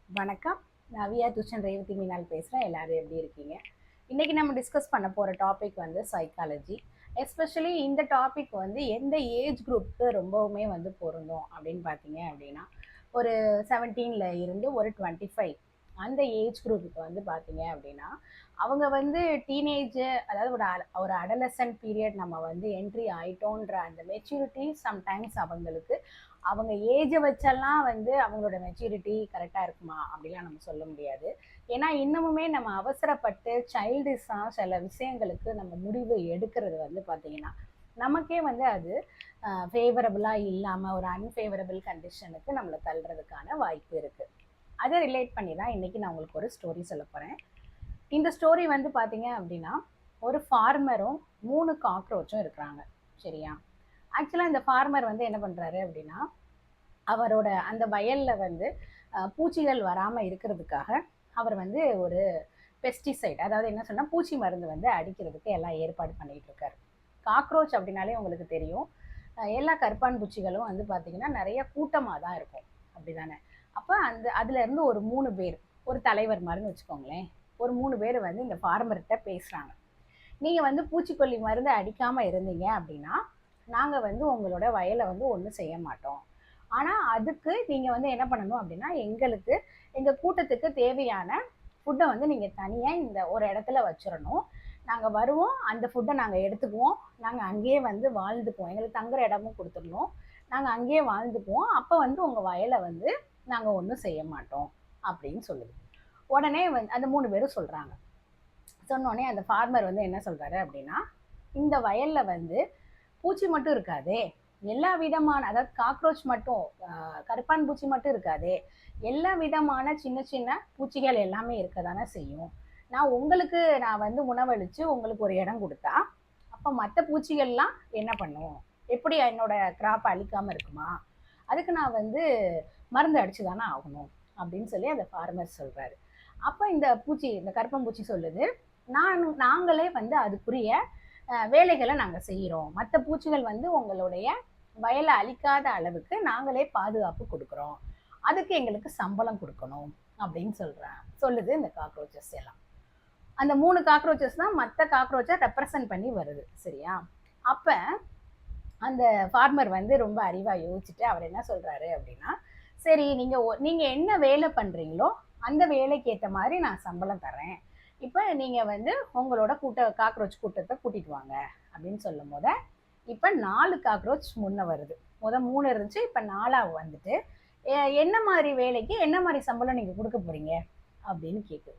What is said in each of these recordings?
வணக்கம். நான் வியா டியூஷன் ரேவதி மீனால் பேசுகிறேன். எல்லாரும் எப்படி இருக்கீங்க? இன்றைக்கி நம்ம டிஸ்கஸ் பண்ண போகிற டாபிக் வந்து சைக்காலஜி. எஸ்பெஷலி இந்த டாபிக் வந்து எந்த ஏஜ் குரூப்புக்கு ரொம்பவுமே வந்து பொருந்தும் அப்படின்னு பார்த்தீங்க அப்படின்னா, ஒரு 17ல் இருந்து ஒரு 25 அந்த ஏஜ் குரூப்புக்கு வந்து பார்த்தீங்க அப்படின்னா, அவங்க வந்து டீனேஜ், அதாவது ஒரு அடலசன்ட் பீரியட் நம்ம வந்து என்ட்ரி ஆயிட்டோன்ற அந்த மெச்சூரிட்டி சம்டைம்ஸ் அவங்களுக்கு அவங்க ஏஜை வச்செல்லாம் வந்து அவங்களோட மெச்சூரிட்டி கரெக்டாக இருக்குமா அப்படிலாம் நம்ம சொல்ல முடியாது. ஏன்னா இன்னமுமே நம்ம அவசரப்பட்டு சைல்டிஷாக சில விஷயங்களுக்கு நம்ம முடிவு எடுக்கிறது வந்து பார்த்திங்கன்னா நமக்கே வந்து அது ஃபேவரபுளாக இல்லாமல் ஒரு அன்ஃபேவரபிள் கண்டிஷனுக்கு நம்மளை தள்ளுறதுக்கான வாய்ப்பு இருக்குது. அதை ரிலேட் பண்ணி தான் இன்றைக்கி நான் உங்களுக்கு ஒரு ஸ்டோரி சொல்ல போகிறேன். இந்த ஸ்டோரி வந்து பார்த்தீங்க அப்படின்னா, ஒரு ஃபார்மரும் 3 காக்ரோச்சும் இருக்கிறாங்க. சரியா? ஆக்சுவலாக இந்த ஃபார்மர் வந்து என்ன பண்ணுறாரு அப்படின்னா, அவரோட அந்த வயலில் வந்து பூச்சிகள் வராமல் இருக்கிறதுக்காக அவர் வந்து ஒரு பெஸ்டிசைட், அதாவது என்ன சொன்னால் பூச்சி மருந்து வந்து அடிக்கிறதுக்கு எல்லாம் ஏற்பாடு பண்ணிகிட்டு இருக்காரு. காக்ரோச் அப்படின்னாலே உங்களுக்கு தெரியும், எல்லா கருப்பான் பூச்சிகளும் வந்து பார்த்திங்கன்னா நிறைய கூட்டமாக தான் இருக்கும், அப்படி தானே? அப்போ அதுலேருந்து ஒரு 3 பேர், ஒரு தலைவர் மாதிரின்னு வச்சுக்கோங்களேன், ஒரு 3 பேர் வந்து இந்த ஃபார்மர்கிட்ட பேசுகிறாங்க. நீங்கள் வந்து பூச்சிக்கொல்லி மருந்து அடிக்காமல் இருந்தீங்க அப்படின்னா நாங்கள் வந்து உங்களோட வயலை வந்து ஒன்றும் செய்ய மாட்டோம். ஆனால் அதுக்கு நீங்கள் வந்து என்ன பண்ணணும் அப்படின்னா, எங்கள் கூட்டத்துக்கு தேவையான ஃபுட்டை வந்து நீங்கள் தனியாக இந்த ஒரு இடத்துல வச்சிடணும். நாங்கள் வருவோம், அந்த ஃபுட்டை நாங்கள் எடுத்துக்குவோம், நாங்கள் அங்கேயே வந்து வாழ்ந்துக்குவோம், எங்களுக்கு தங்குற இடமும் கொடுத்துடணும், நாங்கள் அங்கேயே வாழ்ந்துக்குவோம், அப்போ வந்து உங்கள் வயலை வந்து நாங்கள் ஒன்றும் செய்ய மாட்டோம் அப்படின்னு சொல்லுது. உடனே வந்து அந்த 3 பேரும் சொல்கிறாங்க. சொன்னோடனே அந்த ஃபார்மர் வந்து என்ன சொல்கிறாரு அப்படின்னா, இந்த வயலில் வந்து பூச்சி மட்டும் இருக்காதே, எல்லா விதமான, அதாவது காக்ரோச் மட்டும், கருப்பான் பூச்சி மட்டும் இருக்காதே, எல்லா விதமான சின்ன சின்ன பூச்சிகள் எல்லாமே இருக்க தானே செய்யும். நான் வந்து உணவளித்து உங்களுக்கு ஒரு இடம் கொடுத்தா அப்போ மற்ற பூச்சிகள்லாம் என்ன பண்ணும்? எப்படி என்னோட கிராப்பை அழிக்காமல் இருக்குமா? அதுக்கு நான் வந்து மருந்து அடிச்சு தானே ஆகணும் அப்படின்னு சொல்லி அந்த ஃபார்மர் சொல்கிறாரு. அப்போ இந்த கருப்பம்பூச்சி சொல்லுது, நாங்களே வந்து அதுக்குரிய வேலைகளை நாங்கள் செய்கிறோம், மற்ற பூச்சிகள் வந்து உங்களுடைய வயலை அழிக்காத அளவுக்கு நாங்களே பாதுகாப்பு கொடுக்குறோம், அதுக்கு எங்களுக்கு சம்பளம் கொடுக்கணும் அப்படின்னு சொல்லுது இந்த காக்ரோச்சஸ் எல்லாம். அந்த 3 காக்ரோச்சஸ் தான் மற்ற காக்ரோச்சை ரெப்ரசன்ட் பண்ணி வருது. சரியா? அப்போ அந்த ஃபார்மர் வந்து ரொம்ப அறிவாக யோசிச்சுட்டு அவர் என்ன சொல்கிறாரு அப்படின்னா, சரி, நீங்கள் என்ன வேலை பண்ணுறீங்களோ அந்த வேலைக்கு ஏற்ற மாதிரி நான் சம்பளம் தரேன், இப்போ நீங்கள் வந்து உங்களோட காக்ரோச் கூட்டத்தை கூட்டிகிட்டு வாங்க அப்படின்னு சொல்லும் போது, இப்போ 4 காக்ரோச் முன்ன வருது. 3 இருந்துச்சு, இப்போ 4ஆக வந்துட்டு, என்ன மாதிரி வேலைக்கு என்ன மாதிரி சம்பளம் நீங்கள் கொடுக்க போகிறீங்க அப்படின்னு கேட்குது.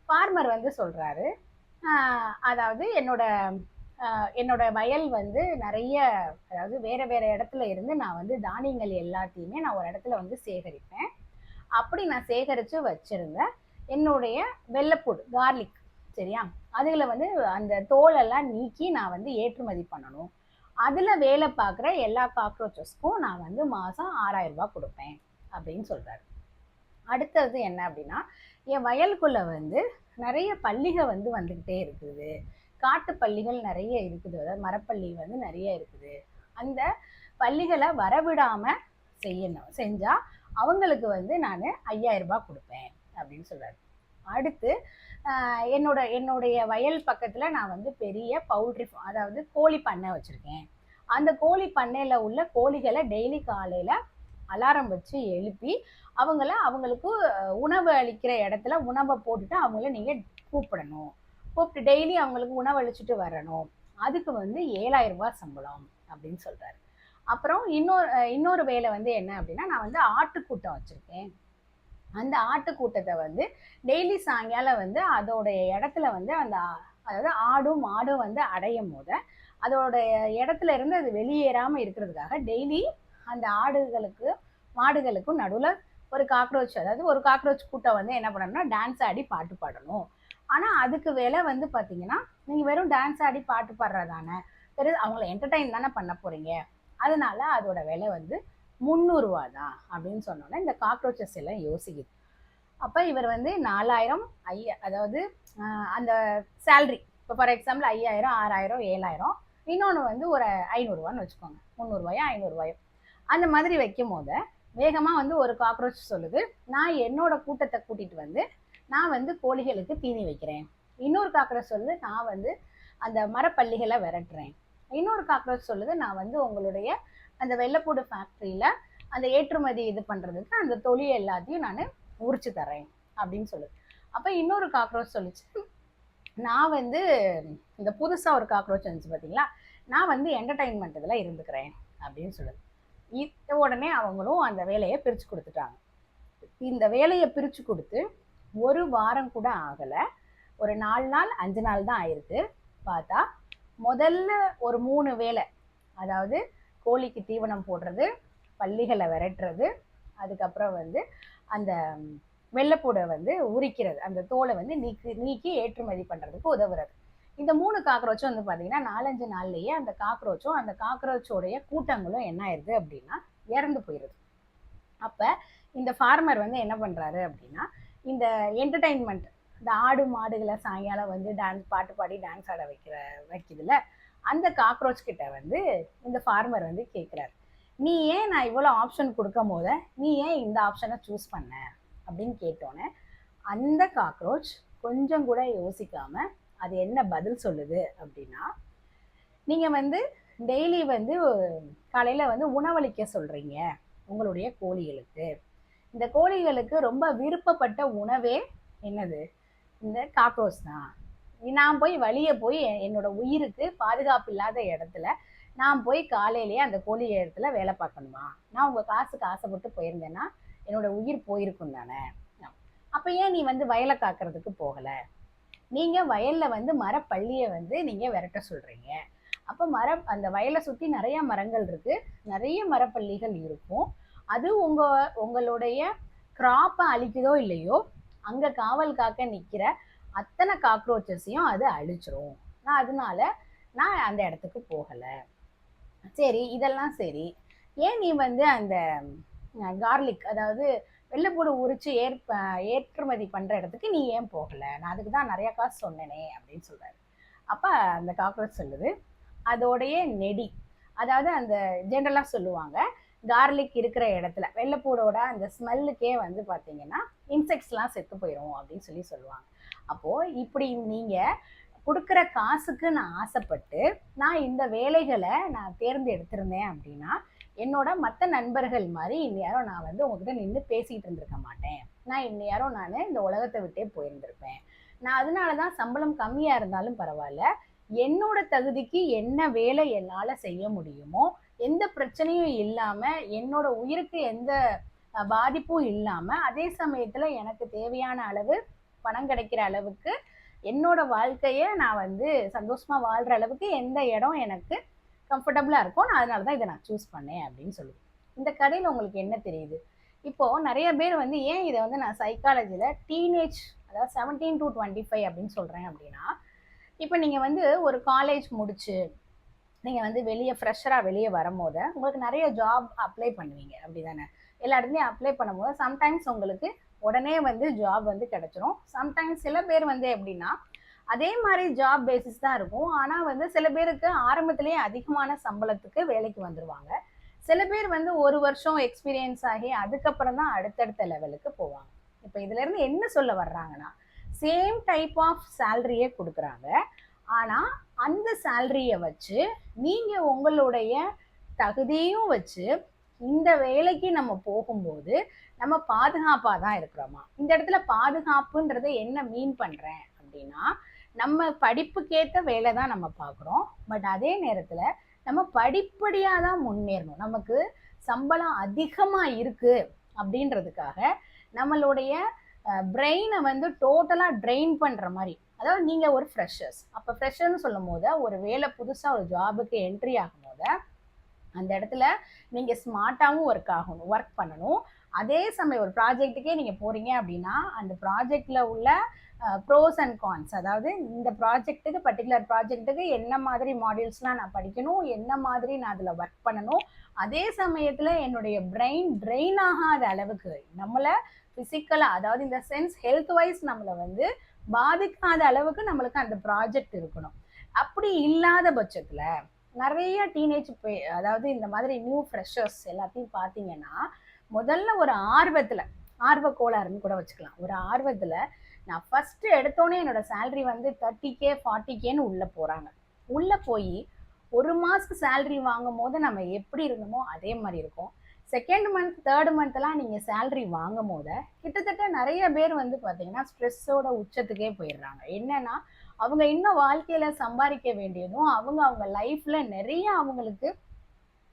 ஃபார்மர் வந்து சொல்கிறாரு, அதாவது என்னோட வயல் வந்து நிறைய, அதாவது வேறு வேறு இடத்துல இருந்து நான் வந்து தானியங்கள் எல்லாத்தையுமே நான் ஒரு இடத்துல வந்து சேகரிப்பேன். அப்படி நான் சேகரித்து வச்சுருந்தேன் என்னுடைய வெள்ளைப்பூடு, கார்லிக், சரியா, அதில் வந்து அந்த தோலெல்லாம் நீக்கி நான் வந்து ஏற்றுமதி பண்ணணும். அதில் வேலை பார்க்குற எல்லா காக்ரோச்சஸ்க்கும் நான் வந்து மாதம் 6000 ரூபாய் கொடுப்பேன் அப்படின்னு சொல்கிறாரு. அடுத்தது என்ன அப்படின்னா, என் வயலுக்குள்ளே வந்து நிறைய பள்ளிகள் வந்து வந்துக்கிட்டே இருக்குது, காட்டு பள்ளிகள் நிறைய இருக்குது, அதாவது மரப்பள்ளி வந்து நிறைய இருக்குது, அந்த பள்ளிகளை வரவிடாமல் செஞ்சால் அவங்களுக்கு வந்து நான் 5000 ரூபாய் கொடுப்பேன் அப்படின்னு சொல்கிறாரு. அடுத்து என்னுடைய வயல் பக்கத்தில் நான் வந்து பெரிய பவுல்ட்ரி, அதாவது கோழி பண்ணை வச்சுருக்கேன், அந்த கோழி பண்ணையில் உள்ள கோழிகளை டெய்லி காலையில் அலாரம் வச்சு எழுப்பி அவங்களுக்கு உணவு அளிக்கிற இடத்துல உணவை போட்டுட்டு அவங்கள நீங்கள் கூப்பிட்டு டெய்லி அவங்களுக்கு உணவு அளிச்சுட்டு வரணும், அதுக்கு வந்து 7000 ரூபாய் சம்பளம் அப்படின்னு சொல்கிறாரு. அப்புறம் இன்னொரு வேலை வந்து என்ன அப்படின்னா, நான் வந்து ஆட்டுக்கூட்டம் வச்சுருக்கேன், அந்த ஆட்டுக்கூட்டத்தை வந்து டெய்லி சாயங்காலம் வந்து அதோடைய இடத்துல வந்து அதாவது ஆடும் மாடும் வந்து அடையும் போது அதோட இடத்துல இருந்து அது வெளியேறாமல் இருக்கிறதுக்காக டெய்லி அந்த மாடுகளுக்கும் நடுவில் ஒரு காக்ரோச் கூட்டம் வந்து என்ன பண்ணணும்னா டான்ஸ் ஆடி பாட்டு பாடணும். ஆனால் அதுக்கு வேலை வந்து பார்த்தீங்கன்னா, நீங்கள் வெறும் டான்ஸ் ஆடி பாட்டு பாடுறதானே, அவங்கள என்டர்டைன் தானே பண்ண போகிறீங்க, அதனால அதோட விலை வந்து 300 ரூபா தான் அப்படின்னு சொன்னோன்னே இந்த காக்ரோச்சஸ் எல்லாம் யோசிக்குது. அப்போ இவர் வந்து 4000, அதாவது அந்த சேல்ரி, இப்போ ஃபார் எக்ஸாம்பிள் 5000, 6000, 7000, இன்னொன்று வந்து ஒரு 500 ரூபான்னு வச்சுக்கோங்க, 300 ரூபாயோ 500 ரூபாயோ, அந்த மாதிரி வைக்கும் போது வேகமாக வந்து ஒரு காக்ரோச் சொல்லுது, நான் என்னோட கூட்டத்தை கூட்டிட்டு வந்து நான் வந்து கோழிகளுக்கு தீனி வைக்கிறேன். இன்னொரு காக்ரோச் சொல்லுது, நான் வந்து அந்த மரப்பள்ளிகளை விரட்டுறேன். இன்னொரு காக்ரோச் சொல்லுது, நான் வந்து உங்களுடைய அந்த வெள்ளைப்பூடு ஃபேக்ட்ரியில் அந்த ஏற்றுமதி இது பண்ணுறதுக்கு அந்த தொழில் எல்லாத்தையும் நான் உரிச்சு தரேன் அப்படின்னு சொல்லுது. அப்போ இன்னொரு காக்ரோச் சொல்லிச்சு, நான் வந்து இந்த புதுசாக ஒரு காக்ரோச் வந்துச்சு பார்த்தீங்களா, நான் வந்து என்டர்டைன்மெண்ட் இதில் இருந்துக்கிறேன் அப்படின்னு சொல்லுது. உடனே அவங்களும் அந்த வேலையை பிரித்து கொடுத்துட்டாங்க. இந்த வேலையை பிரித்து கொடுத்து ஒரு வாரம் கூட ஆகலை, ஒரு 4 நாள் 5 நாள் தான் ஆயிருக்கு. பார்த்தா முதல்ல ஒரு 3 வேலை, அதாவது கோழிக்கு தீவனம் போடுறது, பள்ளிகளை விரட்டுறது, அதுக்கப்புறம் வந்து அந்த வெள்ளைப்பூடை வந்து உரிக்கிறது, அந்த தோலை வந்து நீக்கி ஏற்றுமதி பண்ணுறதுக்கு உதவுறது. இந்த 3 காக்ரோச்சும் வந்து பார்த்தீங்கன்னா 4-5 நாள்லேயே அந்த காக்ரோச்சோடைய கூட்டங்களும் என்ன ஆயிடுது அப்படின்னா இறந்து போயிடுது. அப்போ இந்த ஃபார்மர் வந்து என்ன பண்ணுறாரு அப்படின்னா, இந்த என்டர்டைன்மெண்ட், இந்த ஆடு மாடுகளை சாயங்காலம் வந்து பாட்டு பாடி டான்ஸ் ஆட வைக்குதுல, அந்த காக்ரோச் கிட்ட வந்து இந்த ஃபார்மர் வந்து கேட்குறாரு, நீ ஏன் நான் இவ்வளோ ஆப்ஷன் கொடுக்கும் போது நீ ஏன் இந்த ஆப்ஷனை சூஸ் பண்ண அப்படின்னு கேட்டோன்னே அந்த காக்ரோச் கொஞ்சம் கூட யோசிக்காம அது என்ன பதில் சொல்லுது அப்படின்னா, நீங்கள் வந்து டெய்லி வந்து காலையில் வந்து உணவளிக்க சொல்கிறீங்க உங்களுடைய கோழிகளுக்கு, இந்த கோழிகளுக்கு ரொம்ப விருப்பப்பட்ட உணவே என்னது, இந்த காக்ரோச் தான். நான் போய் வழியே போய் என்னோட உயிருக்கு பாதுகாப்பு இல்லாத இடத்துல நான் போய் காலையிலேயே அந்த கோழி இடத்துல வேலை பார்க்கணுமா? நான் உங்கள் காசுக்கு ஆசைப்பட்டு போயிருந்தேன்னா என்னோட உயிர் போயிருக்கும் தானே. அப்போ ஏன் நீ வந்து வயலை காக்கிறதுக்கு போகலை? நீங்கள் வயலில் வந்து மரப்பள்ளியை வந்து நீங்கள் விரட்ட சொல்கிறீங்க. அப்போ அந்த வயலை சுற்றி நிறையா மரங்கள் இருக்குது, நிறைய மரப்பள்ளிகள் இருக்கும். அது உங்களுடைய கிராப்பை அழிக்குதோ இல்லையோ, அங்கே காவல் காக்க நிற்கிற அத்தனை காக்ரோச்சஸையும் அது அழிச்சிரும். அதனால நான் அந்த இடத்துக்கு போகலை. சரி, இதெல்லாம் சரி, ஏன் நீ வந்து அந்த கார்லிக், அதாவது வெள்ளைப்பூடு உரிச்சு ஏற்றுமதி பண்ணுற இடத்துக்கு நீ ஏன் போகலை? நான் அதுக்கு தான் நிறையா காசு சொன்னேனே அப்படின்னு சொல்கிறாரு. அப்போ அந்த காக்ரோச் சொல்லுது, அதோடைய நெடி, அதாவது அந்த ஜென்ரலாக சொல்லுவாங்க, கார்லிக் இருக்கிற இடத்துல வெள்ளைப்பூடோட அந்த ஸ்மெல்லுக்கே வந்து பார்த்தீங்கன்னா இன்செக்ட்ஸ்லாம் செத்து போயிடும் அப்படின்னு சொல்லுவாங்க. அப்போது இப்படி நீங்கள் கொடுக்குற காசுக்கு நான் ஆசைப்பட்டு நான் இந்த வேலைகளை நான் தேர்ந்தெடுத்திருந்தேன் அப்படின்னா என்னோட மற்ற நண்பர்கள் மாதிரி இந்நேரம் நான் வந்து உங்ககிட்ட நின்று பேசிகிட்டு இருந்திருக்க மாட்டேன். நான் இந்நேரம் நான் இந்த உலகத்தை விட்டே போயிருந்திருப்பேன். நான் அதனால தான் சம்பளம் கம்மியாக இருந்தாலும் பரவாயில்ல, என்னோட தகுதிக்கு என்ன வேலை என்னால் செய்ய முடியுமோ, எந்த பிரச்சனையும் இல்லாமல், என்னோட உயிருக்கு எந்த பாதிப்பும் இல்லாமல், அதே சமயத்தில் எனக்கு தேவையான அளவு பணம் கிடைக்கிற அளவுக்கு என்னோட வாழ்க்கையை நான் வந்து சந்தோஷமாக வாழ்கிற அளவுக்கு எந்த இடம் எனக்கு கம்ஃபர்டபுளாக இருக்கும், நான் அதனால தான் இதை நான் சூஸ் பண்ணேன் அப்படின்னு சொல்லுவேன். இந்த கதையில் உங்களுக்கு என்ன தெரியுது? இப்போது நிறைய பேர் வந்து ஏன் இதை வந்து நான் சைக்காலஜியில் டீனேஜ், அதாவது 17 to 25 அப்படின்னு சொல்கிறேன் அப்படின்னா, இப்போ நீங்கள் வந்து ஒரு காலேஜ் முடிச்சு நீங்கள் வந்து ஃப்ரெஷராக வெளியே வரும்போது உங்களுக்கு நிறைய ஜாப் அப்ளை பண்ணுவீங்க, அப்படி தானே? எல்லா இடத்துலையும் அப்ளை பண்ணும்போது சம்டைம்ஸ் உங்களுக்கு உடனே வந்து ஜாப் வந்து கிடச்சிரும். சம்டைம்ஸ் சில பேர் வந்து எப்படின்னா அதே மாதிரி ஜாப் பேசிஸ் தான் இருக்கும், ஆனால் வந்து சில பேருக்கு ஆரம்பத்திலேயே அதிகமான சம்பளத்துக்கு வேலைக்கு வந்துடுவாங்க. சில பேர் வந்து 1 வருஷம் எக்ஸ்பீரியன்ஸ் ஆகி அதுக்கப்புறம் தான் அடுத்தடுத்த லெவலுக்கு போவாங்க. இப்போ இதுலேருந்து என்ன சொல்ல வர்றாங்கன்னா, சேம் டைப் ஆஃப் சேலரியே கொடுக்குறாங்க, ஆனால் அந்த சேலரியை வச்சு நீங்கள் உங்களுடைய தகுதியும் வச்சு இந்த வேலைக்கு நம்ம போகும்போது நம்ம பாதுகாப்பாக தான் இருக்கிறோமா? இந்த இடத்துல பாதுகாப்புன்றதை என்ன மீன் பண்ணுறேன் அப்படின்னா, நம்ம படிப்புக்கேற்ற வேலை தான் நம்ம பார்க்குறோம், பட் அதே நேரத்தில் நம்ம படிப்படியாக தான் முன்னேறணும். நமக்கு சம்பளம் அதிகமாக இருக்குது அப்படின்றதுக்காக நம்மளுடைய பிரெயினை வந்து டோட்டலாக ட்ரெயின் பண்ணுற மாதிரி, அதாவது நீங்கள் ஒரு ஃப்ரெஷர்ஸ், அப்போ ஃப்ரெஷர்னு சொல்லும் போது ஒரு வேலை புதுசாக ஒரு ஜாபுக்கு என்ட்ரி ஆகும் போது அந்த இடத்துல நீங்கள் ஸ்மார்ட்டாகவும் ஒர்க் பண்ணணும். அதே சமயம் ஒரு ப்ராஜெக்ட்டுக்கே நீங்கள் போகிறீங்க அப்படின்னா அந்த ப்ராஜெக்டில் உள்ள ப்ரோஸ் அண்ட் கான்ஸ், அதாவது இந்த ப்ராஜெக்ட்டுக்கு பர்டிகுலர் ப்ராஜெக்ட்டுக்கு என்ன மாதிரி மாடியூல்ஸ்லாம் நான் படிக்கணும், என்ன மாதிரி நான் அதில் ஒர்க் பண்ணணும், அதே சமயத்தில் என்னுடைய பிரெயின் ட்ரெயின் ஆகாத அளவுக்கு நம்மளை ஃபிசிக்கலாக, அதாவது இந்த சென்ஸ் ஹெல்த் வைஸ் நம்மளை வந்து பாதிக்காத அளவுக்கு நம்மளுக்கு அந்த ப்ராஜெக்ட் இருக்கணும். அப்படி இல்லாத பட்சத்தில் நிறைய டீனேஜ் அதாவது இந்த மாதிரி நியூ ஃப்ரெஷர்ஸ் எல்லாத்தையும் பார்த்தீங்கன்னா முதல்ல ஒரு ஆர்வத்தில், ஆர்வ கோளாறுன்னு கூட வச்சுக்கலாம், ஒரு ஆர்வத்தில் நான் ஃபஸ்ட்டு எடுத்தோன்னே என்னோட சேலரி வந்து 30K 40Kன்னு உள்ளே போகிறாங்க. உள்ளே போய் ஒரு மாதத்துக்கு சேலரி வாங்கும் போது நம்ம எப்படி இருந்தோமோ அதே மாதிரி இருக்கும். செகண்ட் மந்த் தேர்ட் மந்த்லாம் நீங்கள் சேலரி வாங்கும் போது கிட்டத்தட்ட நிறைய பேர் வந்து பார்த்தீங்கன்னா ஸ்ட்ரெஸ்ஸோட உச்சத்துக்கே போயிடுறாங்க. என்னன்னா அவங்க இன்னும் வாழ்க்கையில் சம்பாதிக்க வேண்டியதும், அவங்க லைஃப்பில் நிறைய அவங்களுக்கு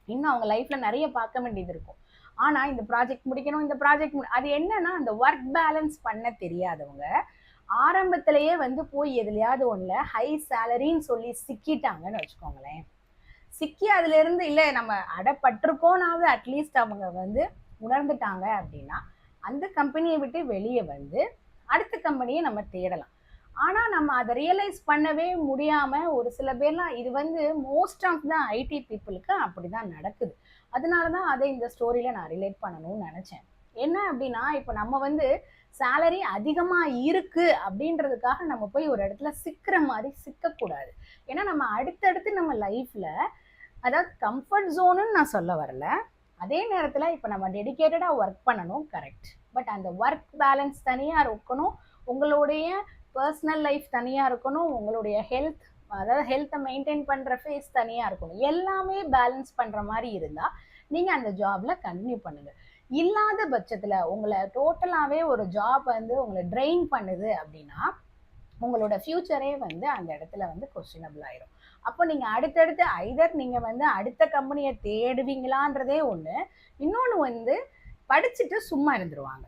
இன்னும் அவங்க லைஃப்பில் நிறைய பார்க்க வேண்டியது இருக்கும். ஆனால் இந்த ப்ராஜெக்ட் முடிக்கணும், இந்த ப்ராஜெக்ட் அது என்னன்னா அந்த ஒர்க் பேலன்ஸ் பண்ண தெரியாதவங்க ஆரம்பத்திலேயே வந்து போய் எதுலையாவது ஒன்றில் ஹை சேலரின்னு சொல்லி சிக்கிட்டாங்கன்னு வச்சுக்கோங்களேன். சிக்கி அதுலேருந்து இல்லை நம்ம அடப்பட்டிருக்கோனாவது அட்லீஸ்ட் அவங்க வந்து உணர்ந்துட்டாங்க அப்படின்னா அந்த கம்பெனியை விட்டு வெளியே வந்து அடுத்த கம்பெனியை நம்ம தேடலாம். ஆனால் நம்ம அதை ரியலைஸ் பண்ணவே முடியாமல் ஒரு சில பேர்லாம், இது வந்து மோஸ்ட் ஆஃப் த ஐடி பீப்புளுக்கு அப்படி தான் நடக்குது. அதனால தான் அதை இந்த ஸ்டோரியில் நான் ரிலேட் பண்ணணும்னு நினச்சேன். என்ன அப்படின்னா, இப்போ நம்ம வந்து சேலரி அதிகமாக இருக்குது அப்படின்றதுக்காக நம்ம போய் ஒரு இடத்துல சிக்கிற மாதிரி சிக்கக்கூடாது. ஏன்னா நம்ம அடுத்தடுத்து நம்ம லைஃப்பில், அதாவது கம்ஃபர்ட் ஜோனுன்னு நான் சொல்ல வரல, அதே நேரத்தில் இப்போ நம்ம டெடிக்கேட்டடாக ஒர்க் பண்ணணும், கரெக்ட். பட் அந்த ஒர்க் பேலன்ஸ் தனியாக இருக்கணும், உங்களுடைய பர்சனல் லைஃப் தனியாக இருக்கணும், உங்களுடைய ஹெல்த், அதாவது ஹெல்த்தை மெயின்டைன் பண்ணுற ஃபேஸ் தனியாக இருக்கணும். எல்லாமே பேலன்ஸ் பண்ணுற மாதிரி இருந்தால் நீங்கள் அந்த ஜாபில் கண்டினியூ பண்ணுங்கள். இல்லாத பட்சத்தில் உங்களை டோட்டலாகவே ஒரு ஜாப் வந்து உங்களை ட்ரெயின் பண்ணுது அப்படின்னா உங்களோட ஃப்யூச்சரே வந்து அந்த இடத்துல வந்து கொஸ்டினபிள் ஆயிரும். அப்போ நீங்கள் அடுத்தடுத்து ஐதர் நீங்கள் வந்து அடுத்த கம்பெனியை தேடுவீங்களான்றதே ஒன்று, இன்னொன்று வந்து படிச்சுட்டு சும்மா இருந்துருவாங்க.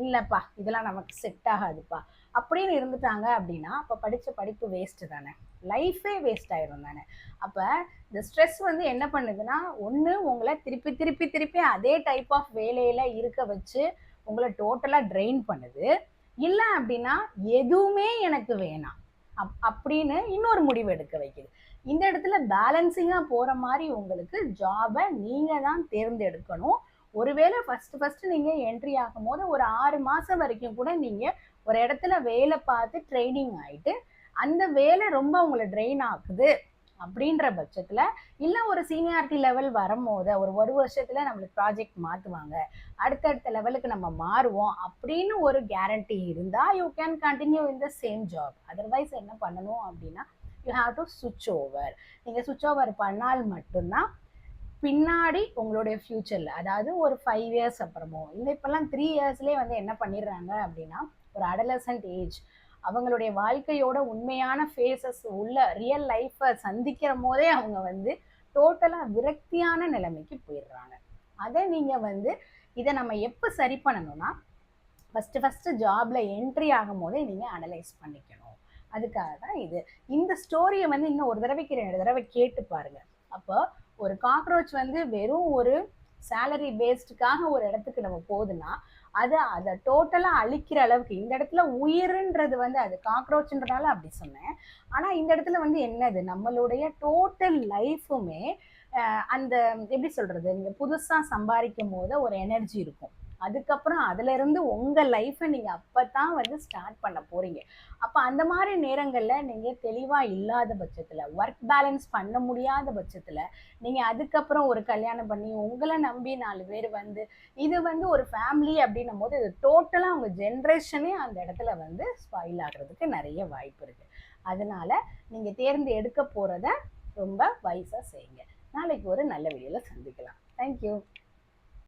இல்லைப்பா இதெல்லாம் நமக்கு செட் ஆகாதுப்பா அப்படின்னு இருந்துட்டாங்க அப்படின்னா அப்போ படித்த படிப்பு வேஸ்ட்டு தானே, லைஃபே வேஸ்ட் ஆயிரும் தானே. அப்போ இந்த ஸ்ட்ரெஸ் வந்து என்ன பண்ணுதுன்னா, ஒன்று உங்களை திருப்பி திருப்பி திருப்பி அதே டைப் ஆஃப் வேலையில் இருக்க வச்சு உங்களை டோட்டலாக ட்ரெயின் பண்ணுது. இல்லை அப்படின்னா எதுவுமே எனக்கு வேணாம் அப்படின்னு இன்னொரு முடிவு எடுக்க வைக்குது. இந்த இடத்துல பேலன்சிங்காக போகிற மாதிரி உங்களுக்கு ஜாபை நீங்கள் தான் தேர்ந்தெடுக்கணும். ஒருவேளை ஃபஸ்ட்டு நீங்கள் என்ட்ரி ஆகும் போது ஒரு 6 மாதம் வரைக்கும் கூட நீங்கள் ஒரு இடத்துல வேலை பார்த்து ட்ரைனிங் ஆகிட்டு அந்த வேலை ரொம்ப உங்களை ட்ரெயின் ஆகுது அப்படின்ற பட்சத்தில், இல்லை ஒரு சீனியாரிட்டி லெவல் வரும்போது ஒரு வருஷத்தில் நம்மளுக்கு ப்ராஜெக்ட் மாற்றுவாங்க, அடுத்தடுத்த லெவலுக்கு நம்ம மாறுவோம் அப்படின்னு ஒரு கேரண்டி இருந்தால் you can continue in the same job. Otherwise என்ன பண்ணணும் அப்படின்னா யூ ஹாவ் டு சுவிட்ச் ஓவர். நீங்கள் சுவிட்ச் ஓவர் பண்ணால் மட்டும்தான் பின்னாடி உங்களுடைய ஃப்யூச்சரில், அதாவது ஒரு 5 இயர்ஸ் அப்புறமோ, இல்லை இப்போல்லாம் 3 இயர்ஸ்லேயே வந்து என்ன பண்ணிடுறாங்க அப்படின்னா ஒரு அடலசன்ட் ஏஜ், அவங்களுடைய வாழ்க்கையோட உண்மையான ஃபேஸஸ் உள்ள ரியல் லைஃப்பை சந்திக்கிற போதே அவங்க வந்து டோட்டலாக விரக்தியான நிலைமைக்கு போயிடுறாங்க. அதை நீங்கள் வந்து இதை நம்ம எப்போ சரி பண்ணணும்னா ஃபஸ்ட்டு ஜாபில் என்ட்ரி ஆகும் போதே நீங்கள் அனலைஸ் பண்ணிக்கணும். அதுக்காக தான் இது. இந்த ஸ்டோரியை வந்து இன்னும் ஒரு தடவைக்கு 2 தடவை கேட்டு பாருங்கள். அப்போ ஒரு காக்ரோச் வந்து வெறும் ஒரு சேலரி பேஸ்டுக்காக ஒரு இடத்துக்கு நம்ம போகுதுன்னா அதை டோட்டலாக அழிக்கிற அளவுக்கு, இந்த இடத்துல உயிருன்றது வந்து அது காக்ரோச்ன்றனால அப்படி சொன்னேன். ஆனால் இந்த இடத்துல வந்து என்னது, நம்மளுடைய டோட்டல் லைஃபுமே அந்த எப்படி சொல்கிறது, நீங்கள் புதுசாக சம்பாதிக்கும் போது ஒரு எனர்ஜி இருக்கும், அதுக்கப்புறம் அதிலிருந்து உங்கள் லைஃப்பை நீங்கள் அப்போ தான் வந்து ஸ்டார்ட் பண்ண போகிறீங்க. அப்போ அந்த மாதிரி நேரங்களில் நீங்கள் தெளிவாக இல்லாத பட்சத்தில், ஒர்க் பேலன்ஸ் பண்ண முடியாத பட்சத்தில், நீங்கள் அதுக்கப்புறம் ஒரு கல்யாணம் பண்ணி உங்களை நம்பி 4 பேர் வந்து இது வந்து ஒரு ஃபேமிலி அப்படின்னும் போது இது டோட்டலாக உங்கள் ஜென்ரேஷனே அந்த இடத்துல வந்து ஸ்பாயில் ஆகிறதுக்கு நிறைய வாய்ப்பு இருக்குது. அதனால் நீங்கள் தேர்ந்து எடுக்க போகிறத ரொம்ப வைஸாக செய்யுங்க. நாளைக்கு ஒரு நல்ல வீடியோவில் சந்திக்கலாம். தேங்க்யூ.